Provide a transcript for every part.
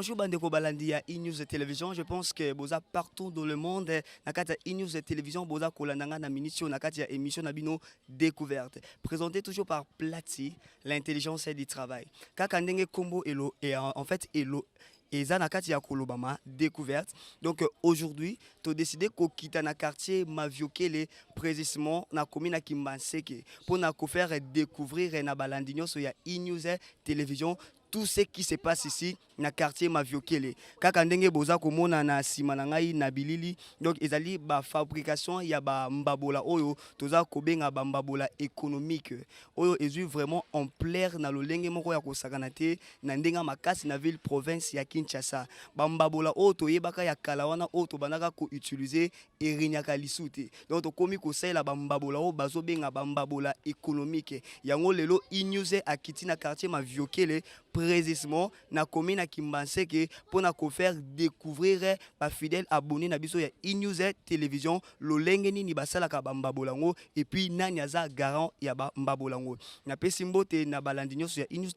Bonjour Bandeko Balandi à e-news télévision. Je pense que boza partout dans le monde nakati e-news télévision boza kolandanga na minitio nakati ya émission nabino découverte. Présenté toujours par Plati, l'intelligence du travail. Kaka ndenge kombo elo et en fait elo et ça nakati ya kolobama découverte. Donc aujourd'hui, tu as décidé ko kita na quartier Maviokele précisément na commune Kimbanseke pour na ko faire découvrir na balandinyo so ya e-news télévision tout ce qui se passe ici na quartier Maviokele. Kaka ndenge boza komona na sima na ngai na bilili. Donc ezali ba fabrication ya ba mbabola oyo toza kobenga ba mbabola économique. Oyo ezui vraiment en plaire na lolenge moko ya kosakana te na ndenga makasi na ville province ya Kinshasa. Ba mbabola oyo toyebaka ya kala wana oyo tobandaka ko utiliser erinyaka lisu te. Donc tokomi kosala ba mbabola oyo bazobenga ba mbabola économique. Yango lelo e-news akiti na quartier Maviokele précisément na commune à Kimbanseke pour na ko faire découvrir ba fidèles abonnés na biso ya e-news télévision lolenge nini basalaka ba mbabolango et puis nani aza garant ya ba mbabolango na pesi mbote na balandi nyonso ya e-news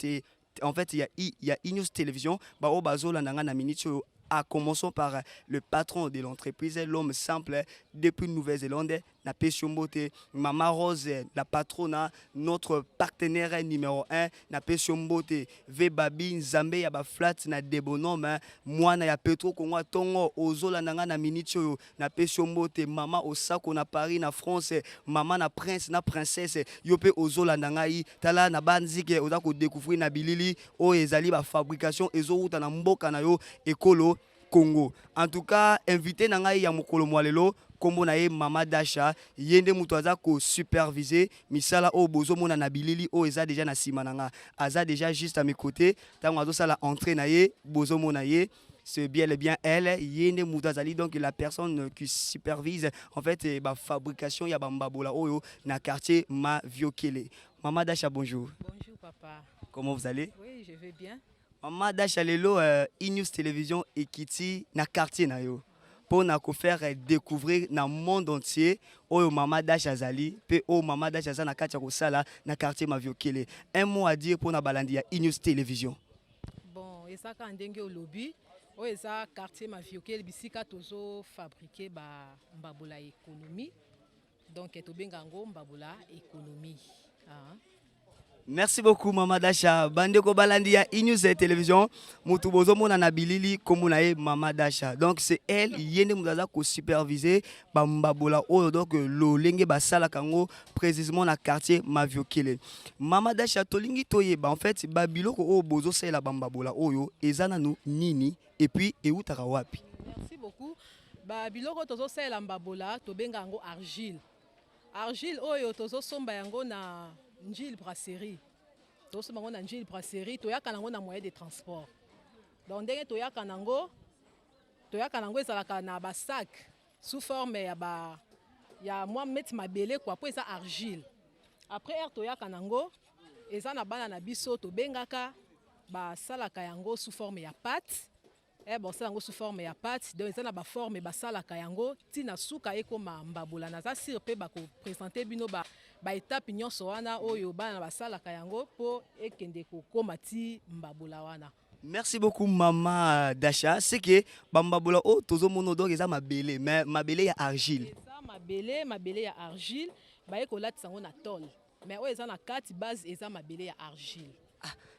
en fait il y a e-news télévision ba o bazola nanga na minitio à commençons par le patron de l'entreprise, l'homme simple depuis Nouvelle-Zélande, la Peshombote, Mama Rose, la patronne, notre partenaire numéro 1, la Peshombote, Vebabi, Zambé, Yaba Flat, na Debonome, moi na ya Petro Kongo Tongo, Ozola Nanga na Minicho, na Peshombote, Mama Osako na Paris, na France, Mama na Prince, na Princesse, Yope Ozola Nangai, Tala na Banzike, Ozako découvrir na Bilili, O Ezali, ba fabrication, Ezo Ruta na Mboka na yo, Ekolo. Congo. En tout cas, invité nangai ya mokolo mwalelo kombo na ye Mama Dasha yende mutu aza ko superviser misala o bozo mona na bilili o eza déjà na sima nanga aza déjà juste à mes côtés tango azo sala entrée na ye bozo mona ye c'est bien et bien elle yende mutu azali donc la personne qui supervise en fait ba fabrication ya bambabola oyo na quartier Maviokele. Mama Dasha, bonjour. Bonjour papa. Comment vous allez? Oui, je vais bien. Mama Dasha lelo e-news télévision ekiti na quartier na yo pour na ko faire découvrir na monde entier oyo Mama Dasha zali pe o Mama Dasha za na kati ko sala na quartier Maviokele. Un mot à dire pour na balandi ya e-news télévision. Bon, et ça quand ndenge au lobby, o eza quartier Maviokele bisika tozo fabriquer ba mbabola économie. Donc to bengango mbabola économie. Ah. Merci beaucoup Mama Dasha. Bandeko balandi ya e-news télévision. Mutu bozo mona na bilili komo na ye Mama Dasha. Donc c'est elle yende mudaza ko superviser ba mbabola oyo donc lolenge basala kango précisément na quartier Maviokele. Mama Dasha tolingi toyeba en fait ba biloko oyo bozo sala ba mbabola oyo ezana nu nini et puis eutaka wapi. Merci beaucoup. Ba biloko tozo sala mbabola to bengango argile. Argile oyo tozo somba yango na Njil brasserie. To somba yango na Njil brasserie to yaka nango na moyen de transport. Donc ndenge to yaka nango ezalaka na ba sac sous forme ya moi mettre mabele quoi pour ça argile. Après to yaka nango eza na bana na biso to bengaka ba salaka yango sous forme ya pâte. Bon ça yango sous forme ya pâte donc eza na ba forme ba salaka yango tina suka ekoma mbabola na za sir pe ba ko présenter bino ba étape nyonso wana oyo bana basalaka yango po ekende ko koma ti mbabola wana. Merci beaucoup Mama Dasha. C'est que bambabola o tozo mono donc eza mabele mais mabele ya argile. Eza mabele ya argile ba ekolatisa ngo na tol. Mais o eza na kati base eza mabele ya argile.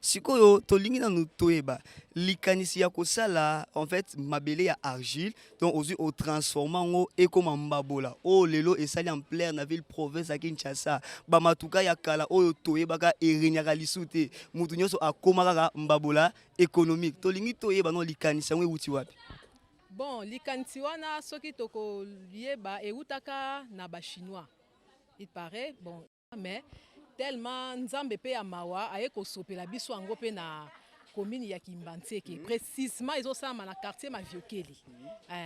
Sikoyo tolingi na toyeba likanisi ya kosala en fait mabele ya argile donc aussi au transformant et comme mbabola o lelo esali en plein na ville province à Kinshasa ba matuka ya kala oyo toyebaka erinyaka lisute mutu nyonso akomaka mbabola économique tolingi toyeba no likanisi yango euti wapi. Bon likanisi wana soki toko lieba eutaka na ba chinois il paraît bon mais tellement nzambe pe ya mawa aye ko sopela biso ango pe na commune ya Kimbanseke précisément ezosama na quartier Maviokele.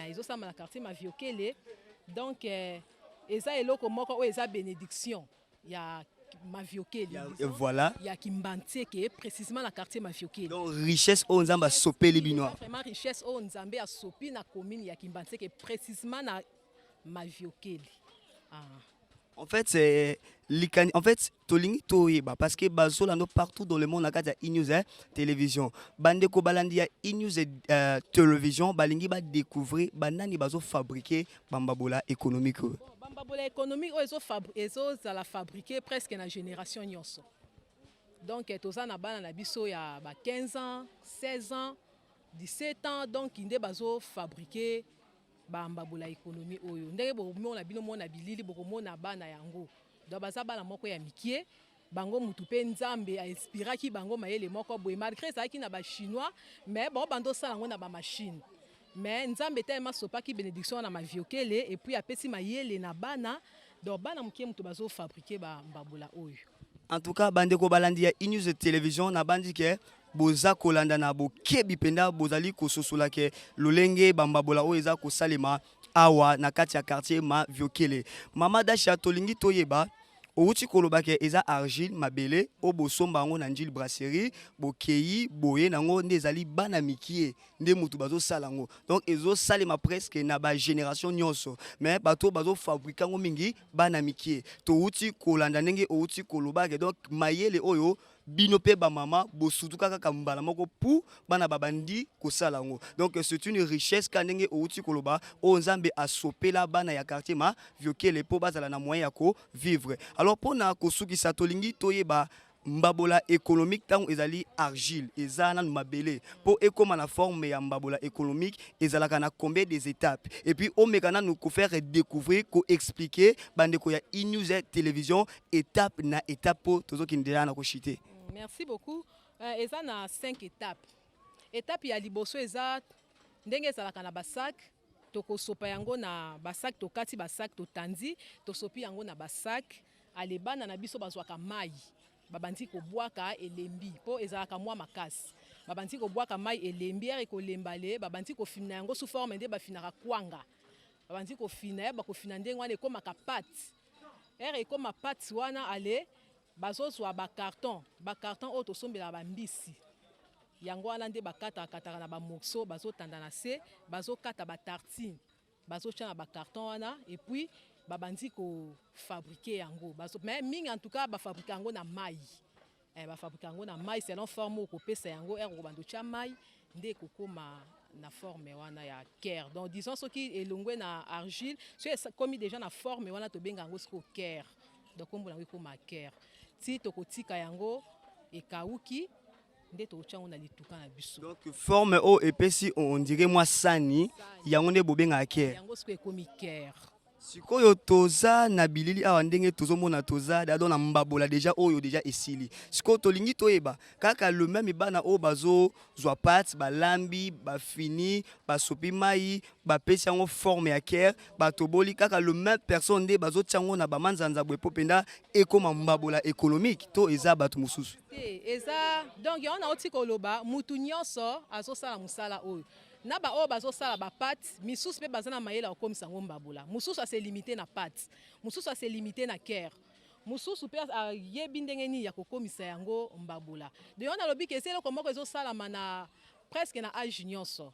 Ezosama na quartier Maviokele donc eza eloko moko o eza bénédiction ya Maviokele. Voilà. Ya Kimbanseke précisément na quartier Maviokele. Donc richesse o nzamba sopeli bino. Vraiment richesse o nzambe a sopi na commune ya Kimbanseke précisément na Maviokele. En fait, c'est en fait, tolingi toyeba parce que bazolando partout dans le monde na kati ya e-news télévision. Bande ko balandi ya e-news télévision balingi ba découvrir banani bazo fabriquer bambabola économique. Bon, bambabola économique ezozala fabriqué presque na génération nyonso. Donc toza na bana na biso ya ba 15 ans, 16 ans, 17 ans, donc inde bazo fabriquer bambabola économie oyo. Ndenge bomona bino mona bilili bokomona bana yango. Donc baza bana moko ya mikie, bango mutu pe nzambe a inspiraki bango mayele moko boye malgré ça ki na ba chinois, mais bon bando sala ngo na ba machine. Mais nzambe tellement sopaki bénédiction na ma viokele et puis apesi mayele na bana, donc bana mukie mutu bazo fabriquer bambabola oyo. En tout cas, bande ko balandi ya e-news télévision na bandi ke boza kolanda na bokebi penda bozali kososola ke lolenge bambabola oyo eza kosalema awa na kati ya quartier ma viokele. Mama Dasha tolingi toyeba outi koloba ke eza argile mabele o bosomba ngo na njili brasserie bokei boye nango nde ezali bana mikie nde mutu bazo sala ngo. Donc ezo salema presque na ba génération nyonso mais bato bazo fabriquer ngo mingi bana mikie to outi kolanda ndenge outi koloba ke donc mayele oyo bino pe ba mama bosutu kaka kambala moko pou bana babandi kosala ngo. Donc c'est une richesse kanenge outi koloba o nzambe asopela bana ya quartier ma viokele po bazala na moyen ya ko vivre. Alors pour na kosuki satolingi toyeba mbabola économique tango ezali argile ezana mabele po ekoma na forme ya mbabola économique ezalaka na combien des étapes et puis o mekana nous ko faire découvrir ko expliquer bande ko ya e-news télévision étape na étape po tozoki ndela na ko chiter. Merci beaucoup. Eza na 5 étapes. Étape ya liboso eza ndenge ezalaka na basak tokosopa yango na basak tokati basak totandi tosopi yango na basak alebana na biso bazwaka mai babandi kobwaka elembi po ezalaka mwa makasi babandi kobwaka mai elembi ere kolembale babandi kofina yango sous forme nde bafinaka kwanga babandi kofina bakofina ndenge wana ekomaka pate ere ekoma pate wana ale bazozwa bacarton oyo tosombela bambisi yango wana nde bakataka na bamorceau bazotanda na se bazokata batartine bazotia na bacarton wana et puis babandi kofabrike yango mais mingi en tout cas bafabrike yango na mai bafabrike yango na mai selon forme okopesa yango ere okobanda otia mai nde ekokoma na forme wana ya caire. Donc disons soki elongwe na argile soki ekomi déjà na forme wana tobenga yango siko caire donc kombo nango ekoma caire ti tokotika yango ekauki nde tochango na lituka na biso. Donc forme o epesi on dirait moi sani yango nde bobenga caire yango siko ekomi caire. Sikoyo toza na bilili awa ndenge tozomona toza dado na mbabola déjà oyo déjà esili. Sikoyo tolingi toyeba kaka le même bana o bazo zwa pat balambi bafini basopi mai bapesi yango forme ya caire batoboli kaka le même personne nde bazo tiango na bamanzanza bwe popenda ekoma mbabola économique to eza bato mususu. Eza donc on a oti koloba mutu nyonso azosala musala oyo. Naba o bazosala ba pâte misusu pe bazana mayela okomisa ngo mbabola mususu ase limité na pâte mususu ase limité na caire mususu pe yebi ndenge nini ya kokomisa yango mbabola de on a lobi ke selo komoko ezosala na presque na âge nyonso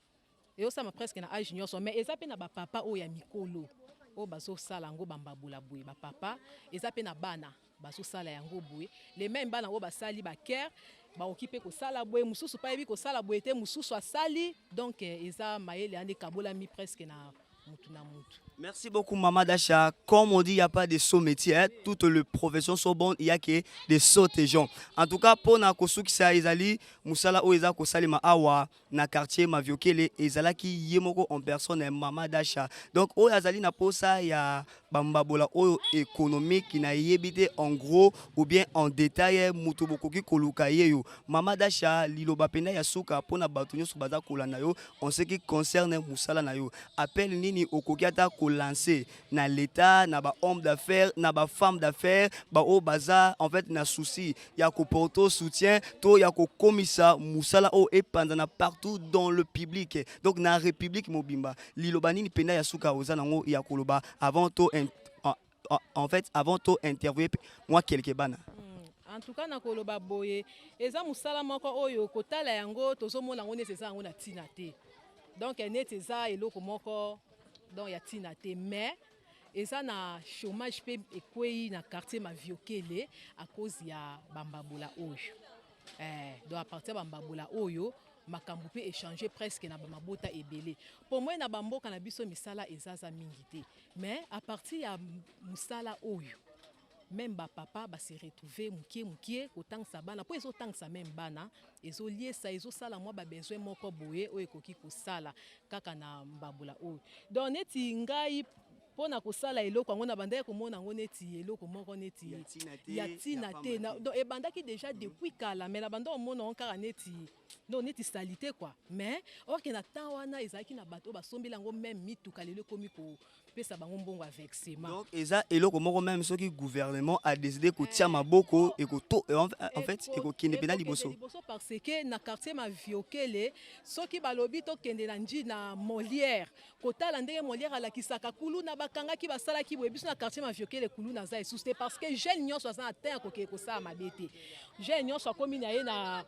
ezosala presque na âge nyonso mais eza pe na ba papa o ya mikolo o bazosala ngo bambabola boye ba papa eza pe na bana bazosala yango boye les mêmes bana o basali ba caire ba occupé ko sala boye mususu pa yebi ko sala boye te mususu asali donc eza mayele ande kabola mi presque na mutu na mutu. Merci beaucoup Mama Dasha. Comme on dit, il n'y a pas de saut métier. Hein. Toutes les professions sont bonnes. Il y a que des sauts et gens. En tout cas, pour na kosuki sa ezali musala o eza ko salima awa na quartier ma viokele ezala ki yemoko en personne Mama Dasha. Donc o azali na posa ya bambabola o économique na yebite en gros ou bien en détail mutu bokoki koluka yeyo. Mama Dasha liloba penda ya suka pona bato nyoso baza kolanda yo en ce qui concerne musala na yo. Appel nini okoki ata lancer na l'état na ba homme d'affaires na ba femme d'affaires ba o baza en fait na souci ya ko porto soutien to ya ko komisa musala o epandana partout dans le public donc na république mobimba liloba nini penda ya suka oza nango ya koloba avant to en fait avant to interviewer moi quelque bana. En tout cas na koloba boye eza musala moko oyo kotala yango tozomona ngo nese za ngo na tina te donc nete za eloko moko donc ya tina te mais eza na chômage pe ekwei na quartier Maviokele à cause ya bambabola oyo. Donc à partir ya bambabola oyo makambo pe échanger presque na bamabota ebele. Pour moi na bamboka na biso misala ezaza mingi te. Mais à partir ya musala oyo même papa se retrouver mukie kotangisa bana po ezotangisa même bana ezoliesa ezosala mwa besoin moko boye oyo ekoki kosala kaka na mbabula oyo. Donc neti ngai pona kosala eloko yango na bandaki komona yango neti eloko moko neti ya tina te. Donc ebandaki déjà depuis kala mais na banda omona on kaka neti non neti salité quoi. Mais or que na temps wana ezaki na bato basombeli yango même mituka lelo komi ko pesa bango mbongo avec sema. Donc eza eloko moko même soki gouvernement a décidé ko tia maboko et ko en fait et ko kende pena liboso parce que na quartier Maviokele soki balobi to kende na nji na Molière kotala ndenge Molière alakisaka kulu na bakanga ki basala ki boye biso na quartier Maviokele kulu na za esuste parce que jeune nyonso za terre ko ke ko sa mabete jeune nyonso komi na ye na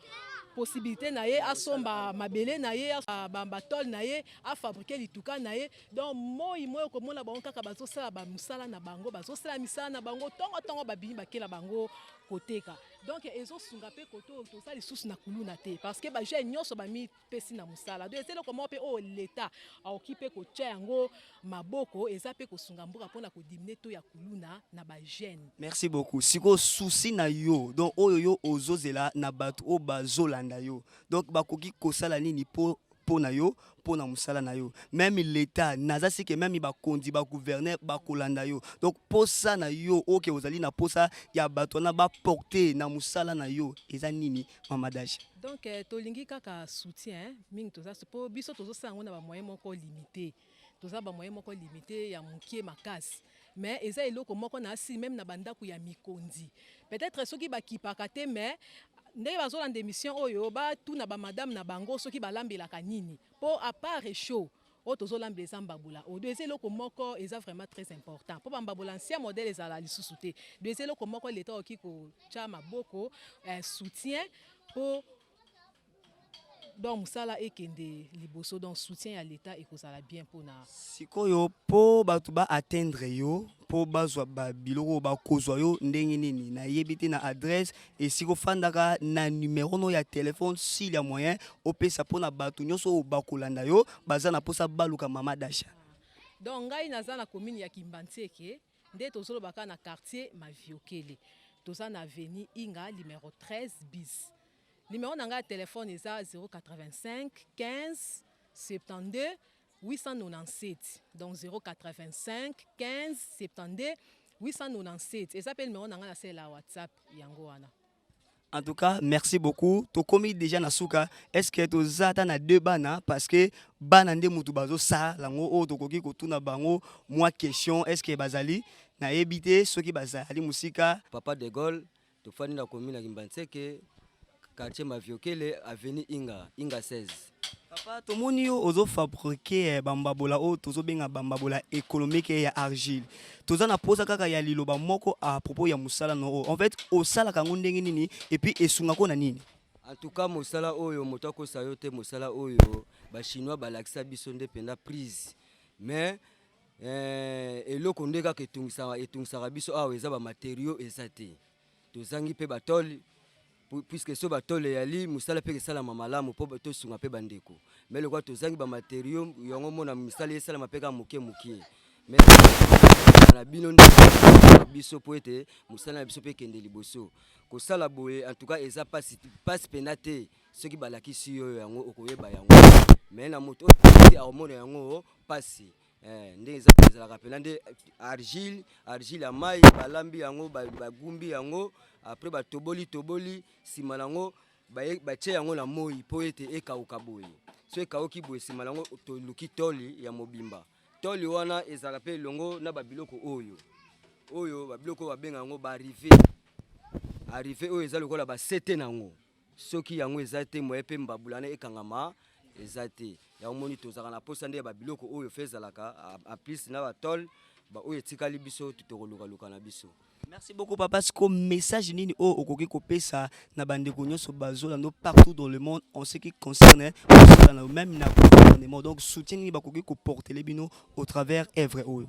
possibilité na ye asomba mabele na ye bamba tol na ye a fabriquer lituka na ye. Donc moi ko mona bango kaka bazosala ba musala na bango bazosala misala na bango tongo babini bakela bango koteka. Donc ezosunga pe koto to sali sous na kuluna te parce que ba jeune nyonso ba mi pesi na musala. Donc c'est le comment pe o l'état a occupé ko tia yango maboko eza pe kosunga mboka pona ko diminuer to ya kuluna na ba jeune. Merci beaucoup. Siko souci na yo donc oyo ozozela na bato o bazolanda yo. Donc bakoki kosala nini po na yo po na musala na yo. Même l'état naza sike même ba kondi ba gouverner ba kolanda yo. Donc posa na yo oke ozali na posa ya bato na ba porter na musala na yo eza nini mamadaji. Donc tolingi kaka soutien mingi toza po biso tozo sango na ba moyen moko limité. Toza ba moyen moko limité ya mukie makasi. Mais eza eloko moko na si même na bandako ya mikondi. Peut-être soki ba kipaka te mais ndenge bazolanda émission oyo ba tuna ba madame na bango soki balambelaka nini po à part chaud o tozolamba eza mbabula o deux eloko moko eza vraiment très important po mbabula ancien modèle ezala lisusu te deux eloko moko l'état oki ko tia maboko soutien po donc musala ekende liboso donc soutien à l'état ekozala bien pona sikoyo po bato ba atteindre yo po bazwa ba biloko ba kozwa yo ndenge nini na yebite na adresse et siko fandaka na numéro no ya téléphone s'il y a moyen opesa pona bato nyonso ba kolanda yo baza na posa baluka mama Dasha. Donc ngai naza na commune ya Kimbantseke nde tozolo baka na quartier Maviokele toza na avenue Inga numéro 13 bis. Numéro de téléphone est 085 15 72 897. Donc 085 15 72 897. Et ça s'appelle numéro de la WhatsApp yangoana. En tout cas, merci beaucoup. To komi déjà na suka. Est-ce que to zata na deux bana parce que bana nde mutu bazo sa lango o to koki ko tuna bango moi question est-ce que bazali na ebité ceux qui bazali musika Papa de Gaulle to fani na commune ya Kimbantseke quartier Maviokele avenue Inga 16. Papa to moni yo ozo fabriquer bambabola o tozo benga bambabola économique ya argile. Toza na posa kaka ya liloba moko à propos ya musala no. En fait, au sala kango ndenge nini et puis esunga ko na nini. En tout cas musala oyo motako sayote musala oyo ba chinois balakisa biso nde penda prise. Mais eloko ndeka ketungisa biso awa eza ba matériaux ezate. Tozangi pe batoli puisque so batole yali musala pe sala mamalamu po to sunga pe bandeko mais le quoi to zangi ba matériaux yongo mona misala esala mapeka mukie mais na bino biso poete musala biso pe kende liboso ko sala boye en tout cas eza passe penate ceux qui balakisi yo yango okoyeba yango mais na moto a omona yango passe ndenge za rappeler nde argile ya mai balambi yango bagumbi yango après ba toboli sima nango ba tie yango na moi po ete ekauka boye so ekauki boye sima nango to luki toli ya mobimba toli wana ezala pe longo na babiloko oyo babiloko babenga yango ba arrivé oyo ezala kola ba sete nango soki yango ezate moye pe mbabulana ekangama ezate ya omoni tozaka na posa nde babiloko oyo fezalaka a plus na ba tol ba oyo tikali biso tutokoluka na biso. Merci beaucoup papa. Ce message nini o okoki kopesa na bandeko nyonso bazolanda partout dans le monde en ce qui concerne même na gouvernement donc soutien ni bakoki ko porter les bino au travers œuvre oyo.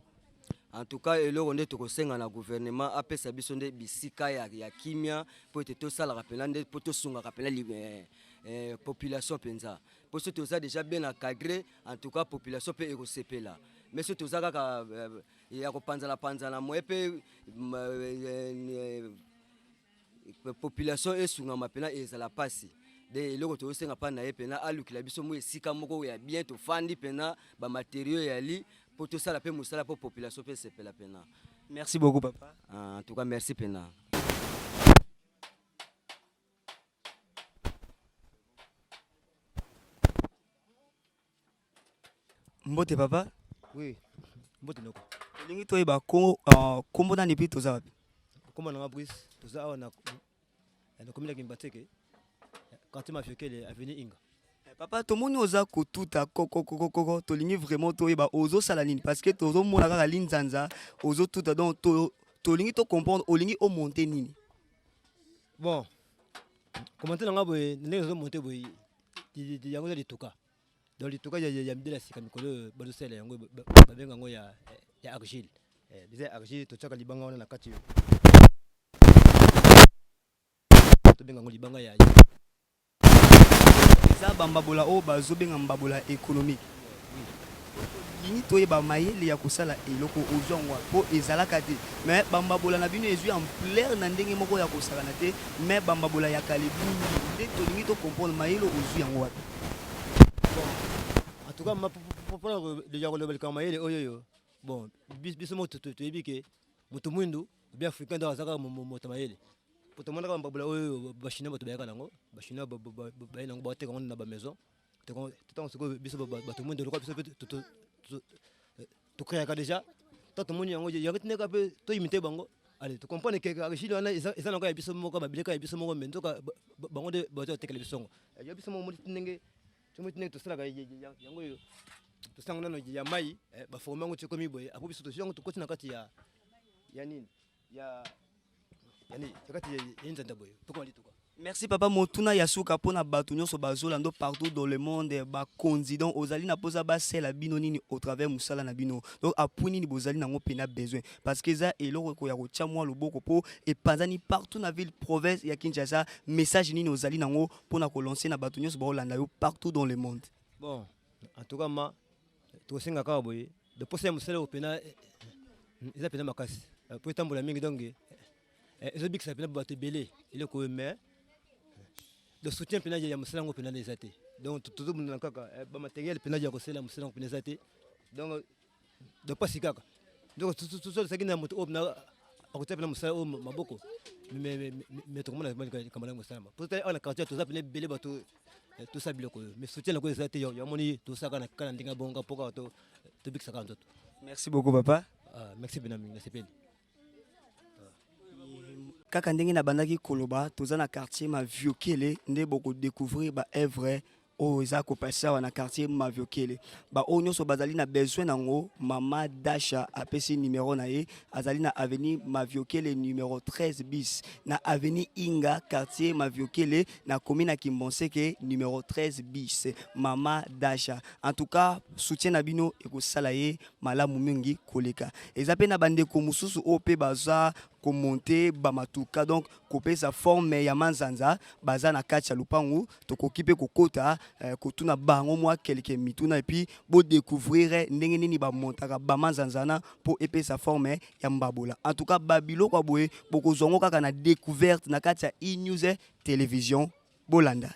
En tout cas eloko nde tokosenga na gouvernement apesa biso nde bisika ya kimia po ete tosalaka mpena nde po tosungaka mpena population mpenza po so toza déjà bien encadré en tout cas population mpe ekosepela mais so toza kaka ya kopanzana moye mpe population esungama mpena ezala pasi de eloko tozosenga mpa na ye mpena alukila biso mo esika moko ya bien tofandi mpena bamaterio yali po tosala mpe mosala po population mpe esepela mpena. Merci beaucoup papa. En tout cas merci mpena. Mbote papa. Oui, mbote noko. Tolingi toyeba kombo nani mpe toza wapi? Kombo nanga Brice, toza awa na commune ya Kimbateke. Quartier Mafiokele avenue Inga. Papa tomoni oza kotuta koko tolingi vraiment toyeba ozosala nini parce que tozomona kaka linzanza ozotuta donc tolingi to comprendre olingi o monter nini. Bon, commenter nanga boye ndenge zo monter boye yango za lituka. Dans lituka ya midela sika mikolo bazosala yango babenga ngo ya argile. Bize argile tochaka libanga wana na kati yo. Tobenga ngo libanga ya Eza bambabola o bazobenga mbabola économique. Tolingi toyeba mayele ya kosala eloko ozongwa po ezalaka te mais bambabola na bino ezwi en plein na ndenge moko ya kosala na te mais bambabola ya kalebu nde tolingi to comprendre mayele ozwi yango wapi. En tout cas, pour déjà le mayele oyoyo. Bon, biso mo toyebi ke moto mwindu bien africain dans zaka moto mayele. Pour tout le monde babula oyo bashina bato bayaka nango, bashina ba nango ba teka na ba maison. Tant que biso bato mwindu lokwa biso to créer ka déjà. Tant tout le monde yango ya kitne ka pe to imiter bango. Allez, tu comprends que Argile wana eza nango ya biso moko babileka ya biso moko mendo ka bango de bato teka biso ngo. Ya biso mo ndenge tumutine to sala yango yo to sanga na ya mai ba forma ngo tiko miboye apo biso to yango to koti na kati ya nini ya yani kati ya nzanda boye poko ali to quoi. Merci papa motuna yasuka pona bato nyonso bazolando partout dans le monde ba continent ozali na posa ba sela bino nini au travers musala na bino donc apuni nini bozali nango pena besoin parce que ça eloko ko ya ko chamwa loboko po et panzani partout na ville province ya Kinshasa message nini ozali nango pona ko lancer na bato nyonso ba olanda yo partout dans le monde. Bon en tout cas ma to singa ka boye de posa musala pena eza pena makasi po tambola mingi donc ezo bikisa pena bato belé eloko mais de soutien pénal ya musala ngo pénal ezate donc tout monde nakaka ba matériel pénal ya kosela musala ngo pénal ezate donc de pas sikaka donc tout ça sakina moto obna akota pénal musala o maboko mais to komona kamala musala pour ta on a quartier tout ça pénal belé bato tout ça biloko mais soutien ngo ezate ya moni tout ça kana ndinga bonga poka to bikisa ka nzoto. Merci beaucoup papa. Merci Benami merci peli. Kaka ndenge na bandaki koloba toza na quartier Maviokele nde boko découvrir ba œuvre o eza ko passer na quartier Maviokele ba o nyonso bazali na besoin nango mama Dasha apesi numéro na ye azali na avenue Maviokele numéro 13 bis na avenue Inga quartier Maviokele na commune Kimbonseke numéro 13 bis mama Dasha en tout cas soutien na bino ekosala ye malamu mingi koleka ezape na bandeko mususu o pe baza komonter bamatuka donc kopesa forme ya manzanza baza na kati ya lupangu tokokipe kokota kotuna bango mwa quelques mituna et puis bo découvrir ndenge nini ba montaka ba manzanzana po epesa forme ya mbabola en tout cas babilo kwa boye boko zongo kaka na découverte na kati ya e-news télévision bolanda.